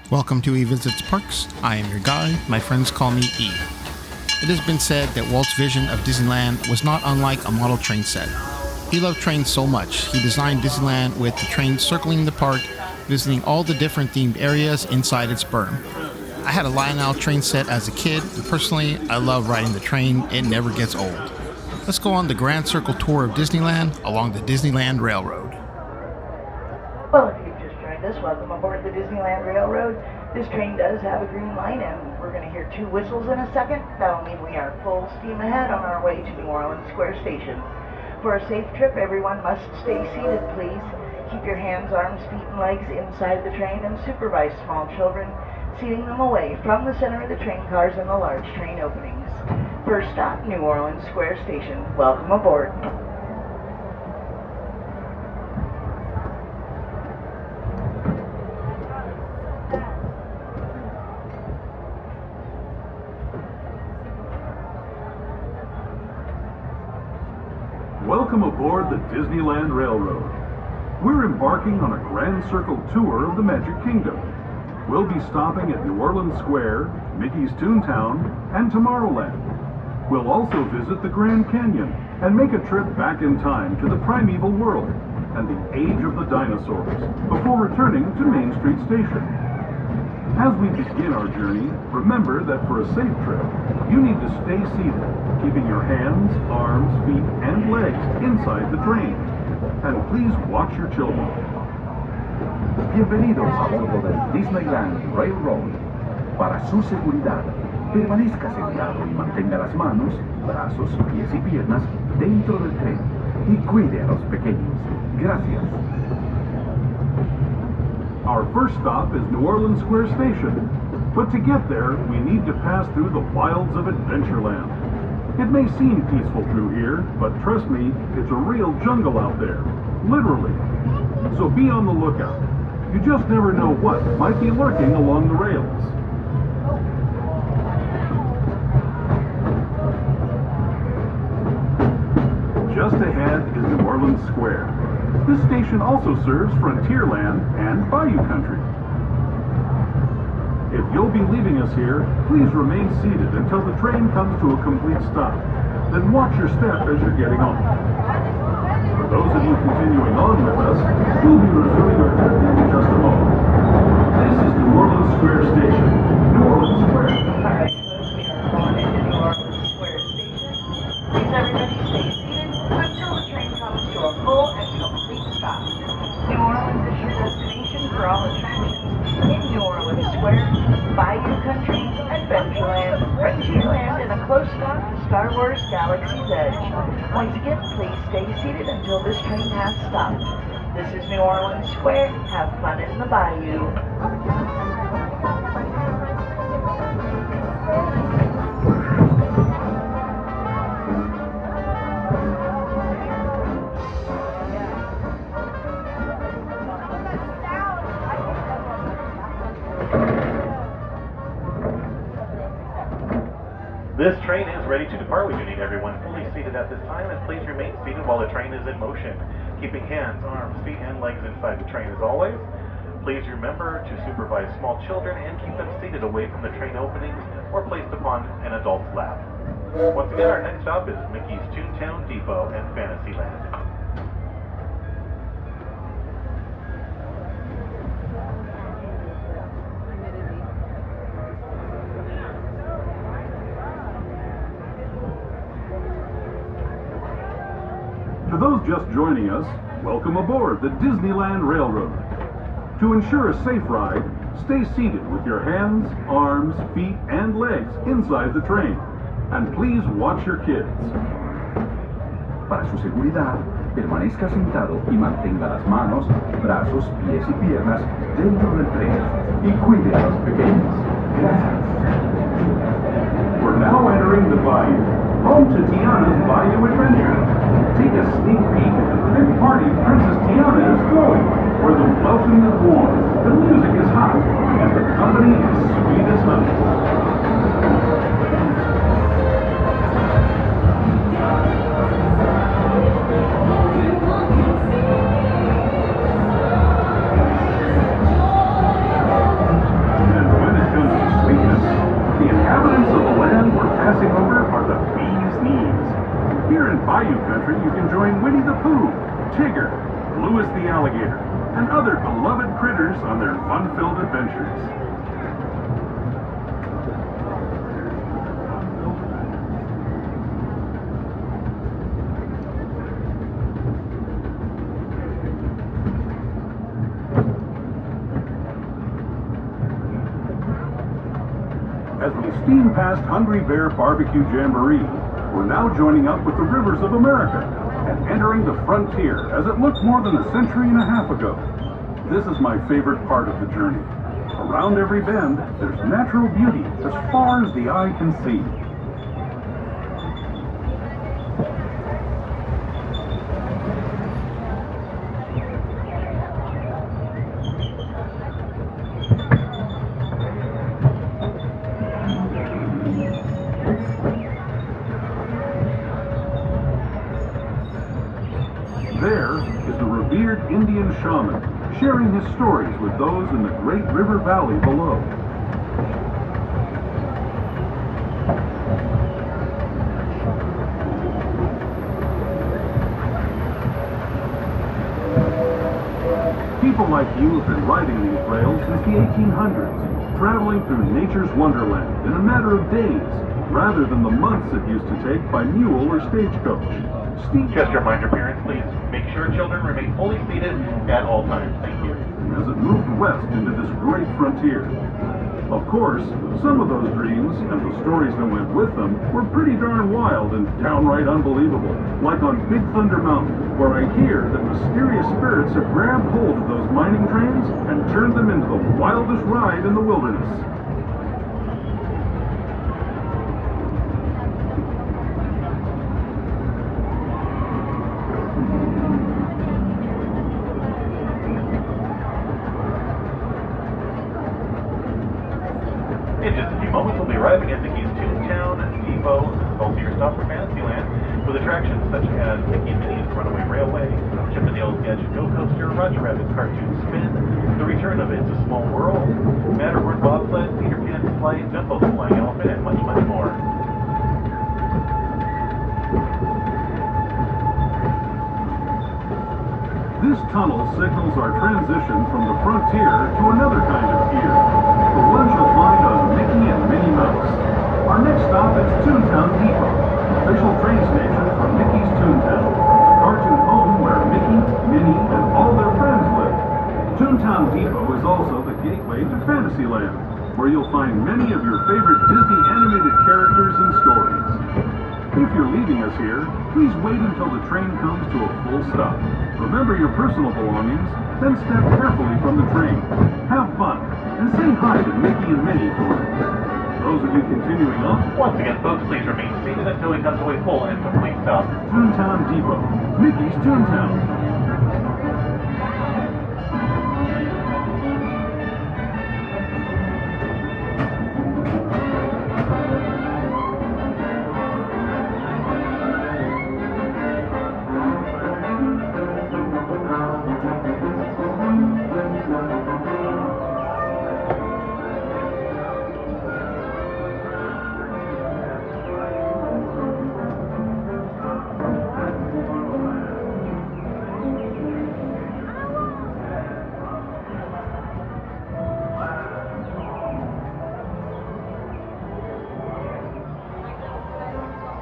Welcome to E Visits Parks. I am your guide. My friends call me E. It has been said that Walt's vision of Disneyland was not unlike a model train set. He loved trains so much, he designed Disneyland with the trains circling the park, visiting all the different themed areas inside its berm. I had a Lionel train set as a kid, and personally, I love riding the train. It never gets old. Let's go on the Grand Circle tour of Disneyland along the Disneyland Railroad. Well, if you've just joined us, welcome aboard the Disneyland Railroad. This train does have a green line, and we're going to hear 2 whistles in a second. That'll mean we are full steam ahead on our way to New Orleans Square Station. For a safe trip, everyone must stay seated, please. Keep your hands, arms, feet, and legs inside the train and supervise small children, seating them away from the center of the train cars and the large train openings. First stop, New Orleans Square Station. Welcome aboard. Welcome aboard the Disneyland Railroad. We're embarking on a Grand Circle tour of the Magic Kingdom. We'll be stopping at New Orleans Square, Mickey's Toontown, and Tomorrowland. We'll also visit the Grand Canyon and make a trip back in time to the primeval world and the age of the dinosaurs before returning to Main Street Station. As we begin our journey, remember that for a safe trip, you need to stay seated, keeping your hands, arms, feet, and legs inside the train. And please watch your children. Bienvenidos a bordo del Disneyland Railroad. Para su seguridad, permanezca sentado y mantenga las manos, brazos, pies y piernas dentro del tren y cuide a los pequeños. Gracias. Our first stop is New Orleans Square Station, but to get there, we need to pass through the wilds of Adventureland. It may seem peaceful through here, but trust me, it's a real jungle out there, literally. So be on the lookout. You just never know what might be lurking along the rails. Just ahead is New Orleans Square. This station also serves Frontierland and Bayou Country. If you'll be leaving us here, please remain seated until the train comes to a complete stop. Then watch your step as you're getting off. For those of you continuing on with us, we'll be resuming our trip in just a moment. This is New Orleans Square Station. New Orleans Square. All right, folks, we are going into New Orleans Square Station. Please, everybody, stay seated until the train comes to a full and complete stop. New Orleans is your destination for all attractions in New Orleans Square, Bayou Country, Adventureland, Frontierland, and a close stop to Star Wars Galaxy's Edge. Once again, please stay seated until this train has stopped. This is New Orleans Square. Have fun in the bayou. This train is ready to depart. We do need everyone fully seated at this time, and please remain seated while the train is in motion, keeping hands, arms, feet, and legs inside the train as always. Please remember to supervise small children and keep them seated away from the train openings or placed upon an adult's lap. Once again, our next stop is Mickey's Toontown Depot and Fantasyland. To those just joining us, welcome aboard the Disneyland Railroad. To ensure a safe ride, stay seated with your hands, arms, feet, and legs inside the train. And please watch your kids. Para su seguridad, permanezca sentado y mantenga las manos, brazos, pies y piernas dentro del tren y cuide a los pequeños. Gracias. We're now entering the bayou, home to Tiana's Bayou Adventure. Take a sneak peek at the big party Princess Tiana is throwing, where the welcome is warm, the music is hot, and the company is sweet as honey. entry, you can join Winnie the Pooh, Tigger, Louis the Alligator, and other beloved critters on their fun-filled adventures. As we steam past Hungry Bear Barbecue Jamboree, we're now joining up with the rivers of America and entering the frontier as it looked more than a century and a half ago. This is my favorite part of the journey. Around every bend, there's natural beauty as far as the eye can see. There is the revered Indian shaman, sharing his stories with those in the great river valley below. People like you have been riding these rails since the 1800s, traveling through nature's wonderland in a matter of days, rather than the months it used to take by mule or stagecoach. Just a reminder, parents, please make sure children remain fully seated at all times. Thank you. As it moved west into this great frontier. Of course, some of those dreams and the stories that went with them were pretty darn wild and downright unbelievable. Like on Big Thunder Mountain, where I hear that mysterious spirits have grabbed hold of those mining trains and turned them into the wildest ride in the wilderness. In just a few moments, we'll be arriving at Mickey's Toontown Depot. This is also your stop for Fantasyland, with attractions such as Mickey and Minnie's Runaway Railway, Chip and Dale's Gadget Go Coaster, Roger Rabbit's Cartoon Spin, the return of It's a Small World, Matterhorn Bobsled, Peter Pan's Flight, Jumbo the Flying Elephant, and much, much more. This tunnel signals our transition from the frontier to another kind of pier, the one you'll find on Mickey and Minnie Mouse. Our next stop is Toontown Depot, official train station for Mickey's Toontown, the cartoon home where Mickey, Minnie, and all their friends live. Toontown Depot is also the gateway to Fantasyland, where you'll find many of your favorite Disney animated characters and stories. If you're leaving us here, please wait until the train comes to a full stop. Remember your personal belongings, then step carefully from the train. Have fun, and say hi to Mickey and Minnie for me. Those of you continuing on, Once again, folks, please remain seated until we come to a full and complete stop. Toontown Depot, Mickey's Toontown.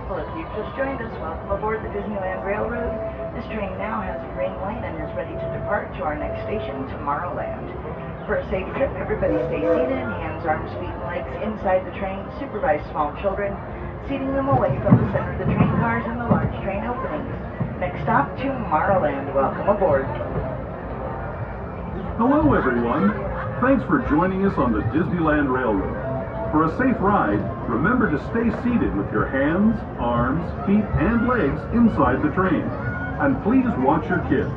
Well, if you've just joined us, welcome aboard the Disneyland Railroad. This train now has a green light and is ready to depart to our next station, Tomorrowland. For a safe trip, everybody stay seated, hands, arms, feet, and legs inside the train. Supervise small children, seating them away from the center of the train cars and the large train openings. Next stop, Tomorrowland. Welcome aboard. Hello, everyone. Thanks for joining us on the Disneyland Railroad. For a safe ride, remember to stay seated with your hands, arms, feet, and legs inside the train. And please watch your kids.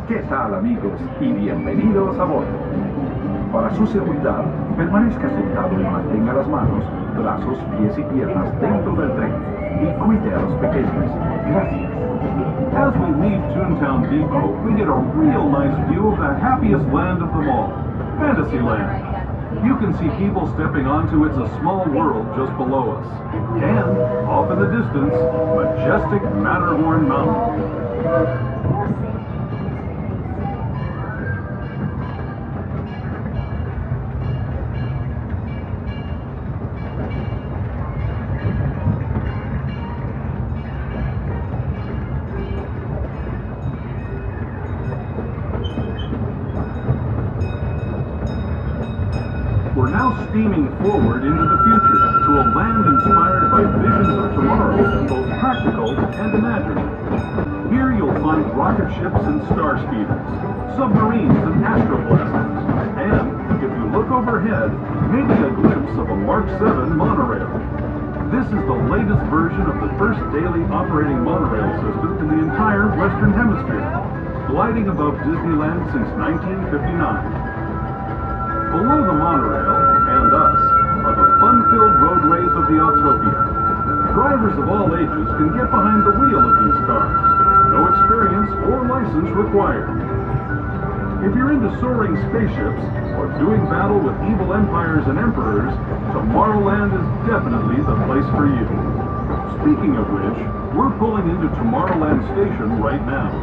¿Qué tal, amigos? Y bienvenidos a bordo. Para su seguridad, permanezca sentado y mantenga las manos, brazos, pies y piernas dentro del tren. Y cuide a los pequeños. Gracias. As we leave Toontown Depot, we get a real nice view of the happiest land of them all, Fantasyland. You can see people stepping onto It's a Small World just below us. And, off in the distance, majestic Matterhorn Mountain. We're now steaming forward into the future to a land inspired by visions of tomorrow, both practical and imaginative. Here you'll find rocket ships and star speeders, submarines and astroblasters, and, if you look overhead, maybe a glimpse of a Mark 7 monorail. This is the latest version of the first daily operating monorail system in the entire Western Hemisphere, gliding above Disneyland since 1959. Below the monorail, and us, are the fun-filled roadways of the Autopia. Drivers of all ages can get behind the wheel of these cars. No experience or license required. If you're into soaring spaceships or doing battle with evil empires and emperors, Tomorrowland is definitely the place for you. Speaking of which, we're pulling into Tomorrowland Station right now.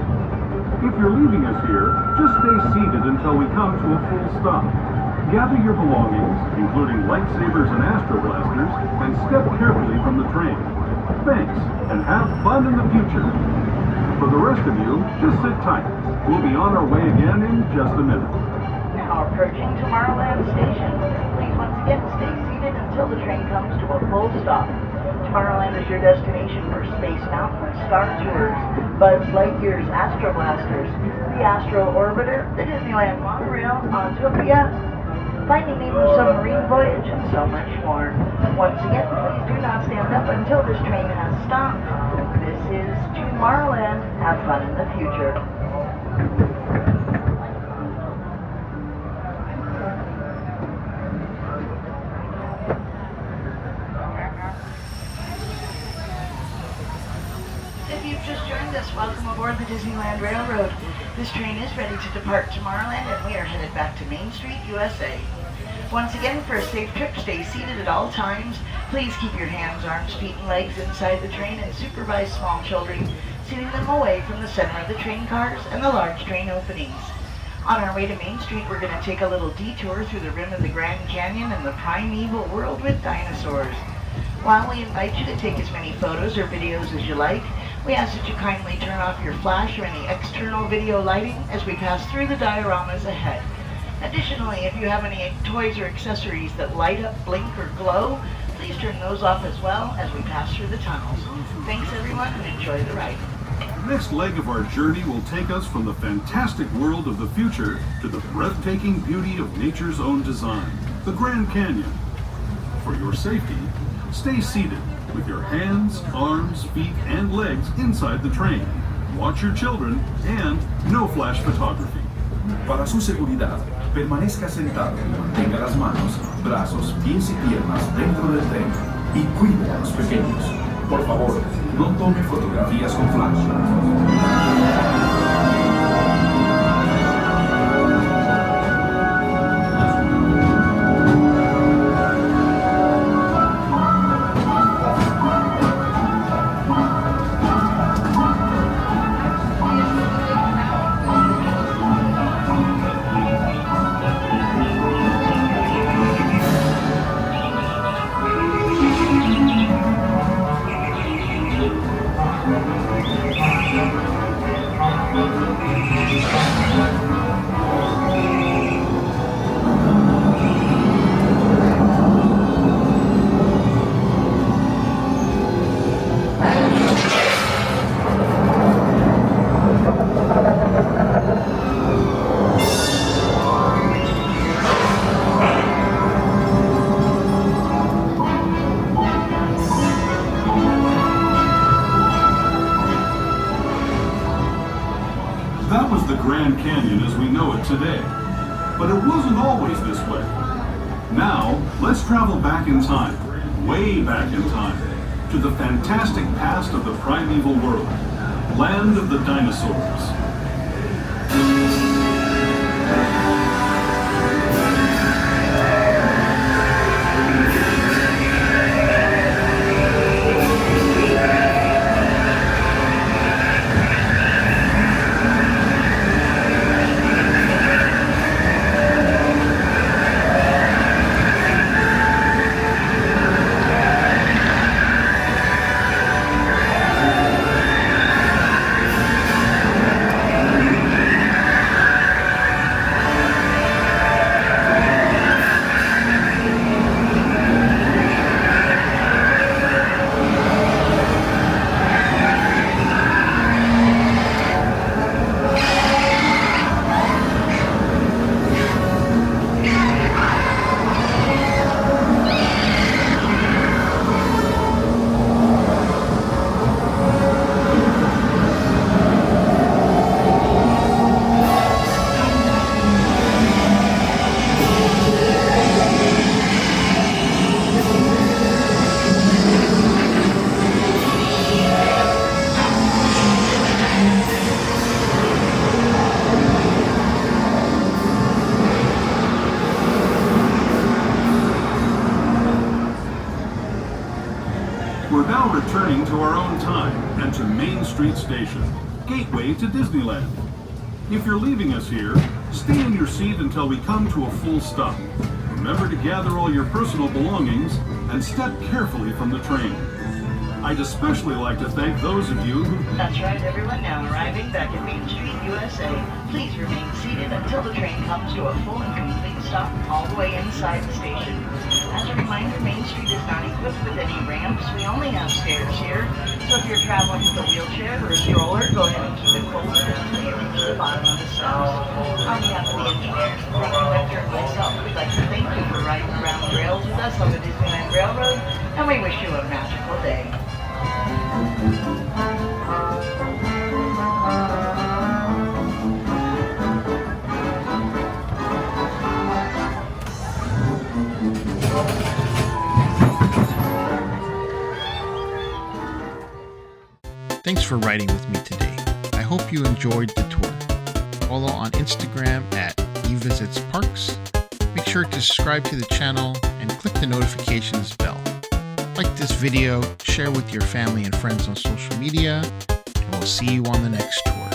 If you're leaving us here, just stay seated until we come to a full stop. Gather your belongings, including lightsabers and astroblasters, and step carefully from the train. Thanks, and have fun in the future. For the rest of you, just sit tight. We'll be on our way again in just a minute. Now approaching Tomorrowland Station. Please once again stay seated until the train comes to a full stop. Tomorrowland is your destination for Space Mountain, Star Tours, Buzz Lightyear's Astroblasters, the Astro Orbiter, the Disneyland Monorail, Autopia, Finding Nemo Submarine Voyage, and so much more. Once again, please do not stand up until this train has stopped. This is Tomorrowland. Have fun in the future. If you've just joined us, welcome aboard the Disneyland Railroad. This train is ready to depart Tomorrowland, and we are headed back to Main Street, USA. Once again, for a safe trip, stay seated at all times. Please keep your hands, arms, feet, and legs inside the train and supervise small children, seating them away from the center of the train cars and the large train openings. On our way to Main Street, we're going to take a little detour through the rim of the Grand Canyon and the primeval world with dinosaurs. While we invite you to take as many photos or videos as you like, we ask that you kindly turn off your flash or any external video lighting as we pass through the dioramas ahead. Additionally, if you have any toys or accessories that light up, blink, or glow, please turn those off as well as we pass through the tunnels. Thanks everyone, and enjoy the ride. The next leg of our journey will take us from the fantastic world of the future to the breathtaking beauty of nature's own design, the Grand Canyon. For your safety, stay seated with your hands, arms, feet, and legs inside the train. Watch your children, and no flash photography. Para su seguridad, permanezca sentado y mantenga las manos, brazos, pies y piernas dentro del tren y cuide a los pequeños. Por favor, no tome fotografías con flash. That was the Grand Canyon as we know it today. But it wasn't always this way. Now, let's travel back in time, way back in time, to the fantastic past of the primeval world, land of the dinosaurs. Street Station, gateway to Disneyland. If you're leaving us here, stay in your seat until we come to a full stop. Remember to gather all your personal belongings and step carefully from the train. I'd especially like to thank those of you who... That's right, everyone. Now arriving back at Main Street, USA. Please remain seated until the train comes to a full and complete stop all the way inside the station. As a reminder, Main Street is not equipped with any ramps. We only have stairs here. So if you're traveling with a wheelchair or a stroller, go ahead and keep it folded until you reach the bottom of the steps. On behalf of the engineers, the front conductor, and myself, we'd like to thank you for riding around the rails with us on the Disneyland Railroad, and we wish you a magical day. Thanks for riding with me today. I hope you enjoyed the tour. Follow on Instagram at eVisitsParks. Make sure to subscribe to the channel and click the notifications bell. Like this video, share with your family and friends on social media, and we'll see you on the next tour.